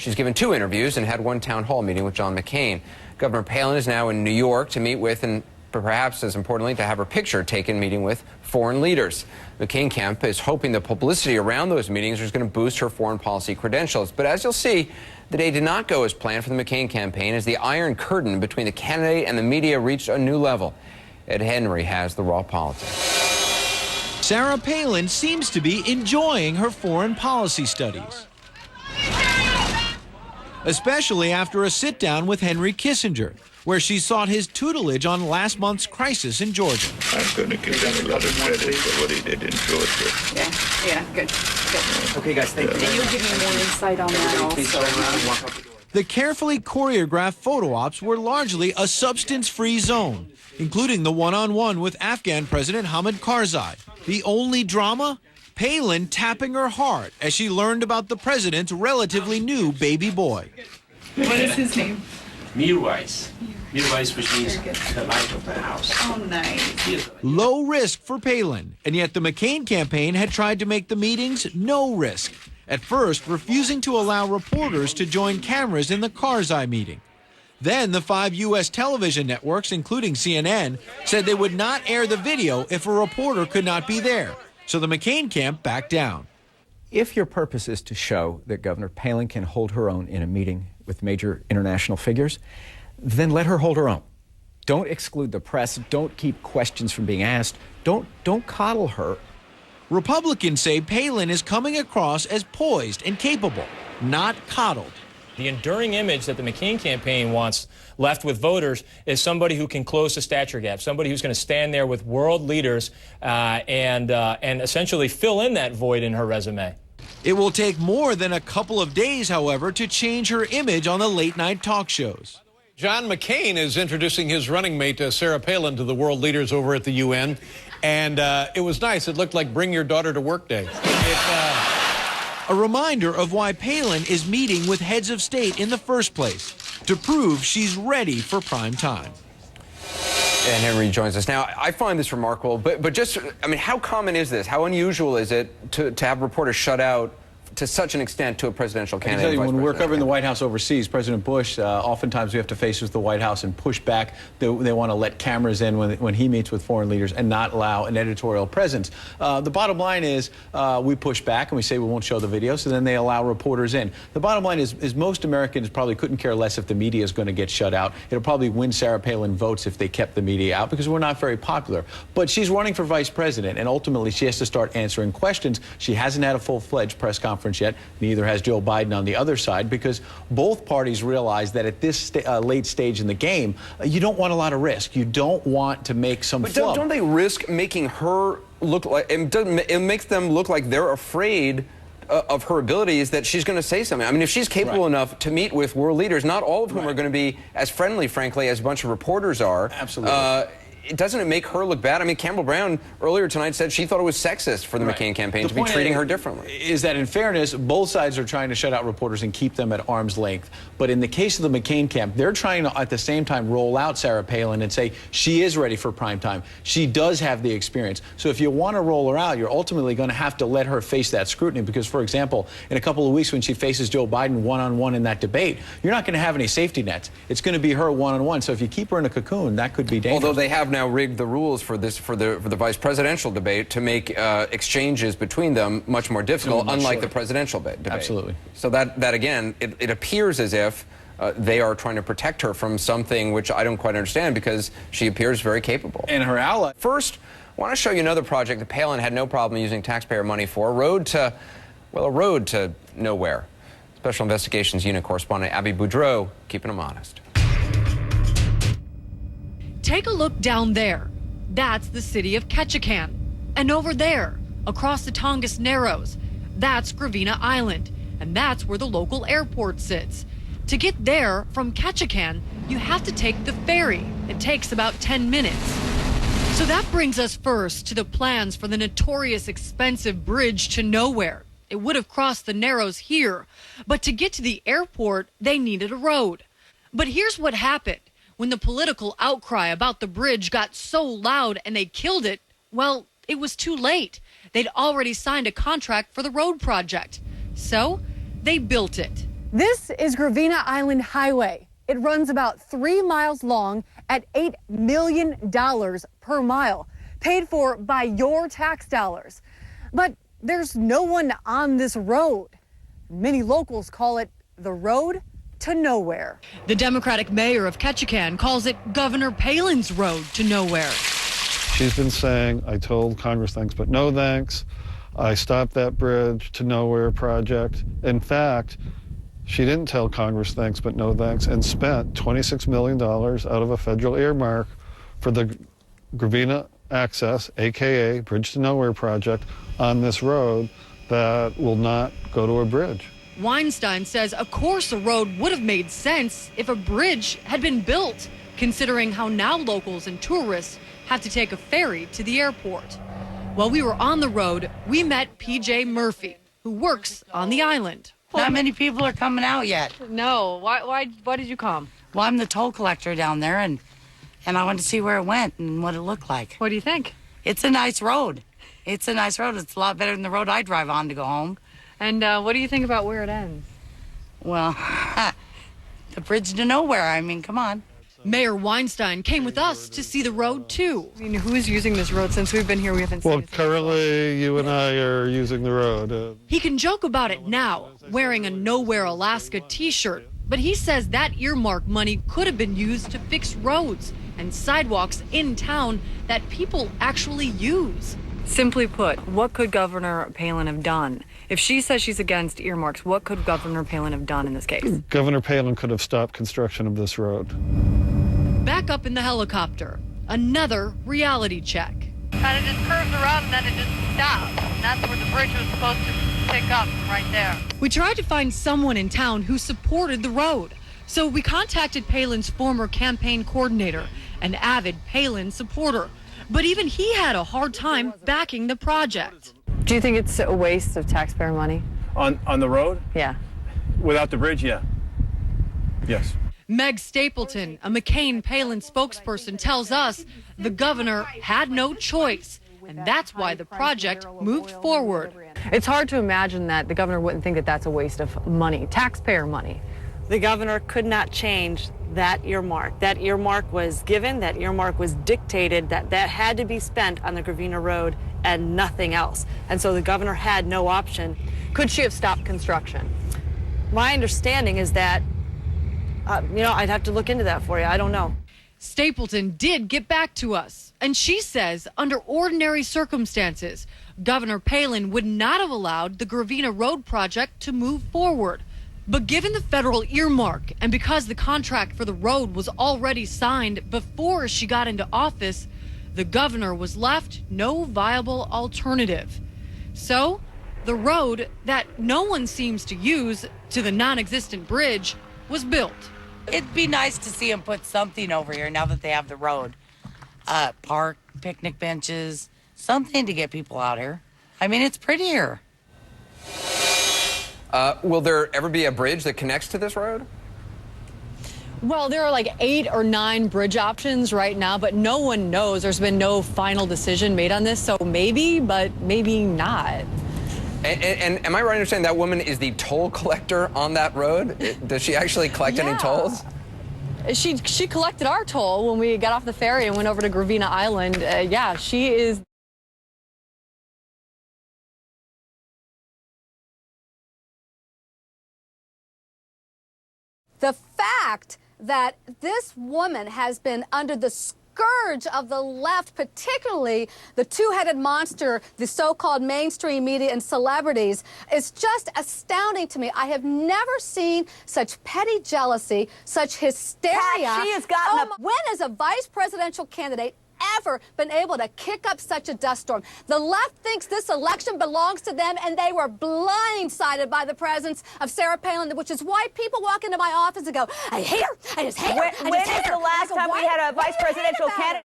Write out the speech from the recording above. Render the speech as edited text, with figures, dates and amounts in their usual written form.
She's given 2 interviews and had 1 town hall meeting with John McCain. Governor Palin is now in New York to meet with and perhaps as importantly to have her picture taken meeting with foreign leaders. The McCain camp is hoping the publicity around those meetings is going to boost her foreign policy credentials. But as you'll see, the day did not go as planned for the McCain campaign as the iron curtain between the candidate and the media reached a new level. Ed Henry has the raw politics. Sarah Palin seems to be enjoying her foreign policy studies, especially after a sit-down with Henry Kissinger, where she sought his tutelage on last month's crisis in Georgia. I'm going to give him a lot of credit for what he did in Georgia. Yeah, good. Okay, guys, thank you. And you'll give me more insight on that also. The carefully choreographed photo ops were largely a substance-free zone, including the one-on-one with Afghan President Hamid Karzai. The only drama? Palin tapping her heart as she learned about the president's relatively new baby boy. What is his name? Mirwais. Mirwais, which means the light of the house. Oh, nice. Low risk for Palin, and yet the McCain campaign had tried to make the meetings no risk, at first refusing to allow reporters to join cameras in the Karzai meeting. Then the 5 U.S. television networks, including CNN, said they would not air the video if a reporter could not be there. So the McCain camp backed down. If your purpose is to show that Governor Palin can hold her own in a meeting with major international figures, then let her hold her own. Don't exclude the press. Don't keep questions from being asked. Don't coddle her. Republicans say Palin is coming across as poised and capable, not coddled. The enduring image that the McCain campaign wants left with voters is somebody who can close the stature gap, somebody who's going to stand there with world leaders and essentially fill in that void in her resume. It will take more than a couple of days, however, to change her image on the late-night talk shows. John McCain is introducing his running mate, Sarah Palin, to the world leaders over at the UN. And it was nice. It looked like Bring Your Daughter to Work Day. A reminder of why Palin is meeting with heads of state in the first place, to prove she's ready for prime time. And Henry joins us now. I find this remarkable, but just, I mean, how common is this? How unusual is it to have reporters shut out to such an extent to a presidential candidate? I can tell you, when we're covering the White House overseas, President Bush, oftentimes we have to face with the White House and push back. They want to let cameras in when he meets with foreign leaders and not allow an editorial presence. The bottom line is we push back and we say we won't show the video, so then they allow reporters in. The bottom line is most Americans probably couldn't care less if the media is going to get shut out. It'll probably win Sarah Palin votes if they kept the media out because we're not very popular. But she's running for vice president, and ultimately she has to start answering questions. She hasn't had a full-fledged press conference yet. Neither has Joe Biden on the other side, because both parties realize that at this late stage in the game, you don't want a lot of risk. You don't want to make some flub. Don't they risk making her look like, it makes them look like they're afraid of her abilities, that she's going to say something. I mean, if she's capable enough to meet with world leaders, not all of whom are going to be as friendly, frankly, as a bunch of reporters are. Absolutely. Doesn't it make her look bad? I mean, Campbell Brown earlier tonight said she thought it was sexist for the McCain campaign to be treating her differently. Is that, in fairness, both sides are trying to shut out reporters and keep them at arm's length. But in the case of the McCain camp, they're trying to, at the same time, roll out Sarah Palin and say she is ready for prime time. She does have the experience. So if you want to roll her out, you're ultimately going to have to let her face that scrutiny. Because, for example, in a couple of weeks when she faces Joe Biden one-on-one in that debate, you're not going to have any safety nets. It's going to be her one-on-one. So if you keep her in a cocoon, that could be dangerous. Although they have now rigged the rules for the vice presidential debate to make exchanges between them much more difficult, unlike the presidential debate. Absolutely. So that again, it appears as if they are trying to protect her from something which I don't quite understand, because she appears very capable. And her ally. First, I want to show you another project that Palin had no problem using taxpayer money for, a road to nowhere. Special Investigations Unit correspondent Abby Boudreau keeping them honest. Take a look down there. That's the city of Ketchikan. And over there, across the Tongass Narrows, that's Gravina Island. And that's where the local airport sits. To get there from Ketchikan, you have to take the ferry. It takes about 10 minutes. So that brings us first to the plans for the notorious expensive bridge to nowhere. It would have crossed the Narrows here, but to get to the airport, they needed a road. But here's what happened. When the political outcry about the bridge got so loud and they killed it, well, it was too late. They'd already signed a contract for the road project. So they built it. This is Gravina Island Highway. It runs about 3 miles long at $8 million per mile, paid for by your tax dollars. But there's no one on this road. Many locals call it the road to nowhere. The Democratic mayor of Ketchikan calls it Governor Palin's road to nowhere. She's been saying, I told Congress thanks, but no thanks. I stopped that bridge to nowhere project. In fact, she didn't tell Congress thanks, but no thanks, and spent $26 million out of a federal earmark for the Gravina Access, AKA Bridge to Nowhere project, on this road that will not go to a bridge. Weinstein says, of course, a road would have made sense if a bridge had been built, considering how now locals and tourists have to take a ferry to the airport. While we were on the road, we met PJ Murphy, who works on the island. Not many people are coming out yet. No. Why did you come? Well, I'm the toll collector down there, and I wanted to see where it went and what it looked like. What do you think? It's a nice road. It's a nice road. It's a lot better than the road I drive on to go home. And what do you think about where it ends? Well, the bridge to nowhere. I mean, come on. Mayor Weinstein came with us to see the road, too. I mean, who's using this road? Since we've been here, we haven't seen Well, currently, you and I are using the road. He can joke about it now, wearing a Nowhere Alaska t-shirt, but he says that earmark money could have been used to fix roads and sidewalks in town that people actually use. Simply put, what could Governor Palin have done? If she says she's against earmarks, what could Governor Palin have done in this case? Governor Palin could have stopped construction of this road. Back up in the helicopter, another reality check. Kind of just curves around and then it just stops. And that's where the bridge was supposed to pick up, right there. We tried to find someone in town who supported the road. So we contacted Palin's former campaign coordinator, an avid Palin supporter. But even he had a hard time backing the project. Do you think it's a waste of taxpayer money? On the road? Yeah. Without the bridge, yeah. Yes. Meg Stapleton, a McCain Palin spokesperson, tells us the governor had no choice, and that's why the project moved forward. It's hard to imagine that the governor wouldn't think that that's a waste of money, taxpayer money. The governor could not change that earmark. That earmark was given, that earmark was dictated, that had to be spent on the Gravina Road and nothing else. And so the governor had no option. Could she have stopped construction? My understanding is that, I'd have to look into that for you. I don't know. Stapleton did get back to us, and she says under ordinary circumstances, Governor Palin would not have allowed the Gravina Road project to move forward. But given the federal earmark, and because the contract for the road was already signed before she got into office, the governor was left no viable alternative. So, the road that no one seems to use to the non-existent bridge was built. It'd be nice to see them put something over here now that they have the road. Park, picnic benches, something to get people out here. I mean, it's prettier. Will there ever be a bridge that connects to this road? Well, there are like 8 or 9 bridge options right now, but no one knows. There's been no final decision made on this, so maybe, but maybe not. And am I right in understanding that woman is the toll collector on that road? Does she actually collect any tolls? She collected our toll when we got off the ferry and went over to Gravina Island. Yeah, she is. The fact that this woman has been under the scourge of the left, particularly the two-headed monster, the so-called mainstream media and celebrities, is just astounding to me. I have never seen such petty jealousy, such hysteria. Pat, she has gotten When has a vice presidential candidate ever been able to kick up such a dust storm? The left thinks this election belongs to them, and they were blindsided by the presence of Sarah Palin, which is why people walk into my office and go, I hate her, I just hate her, I just hate her. When is the last time we had a vice presidential candidate?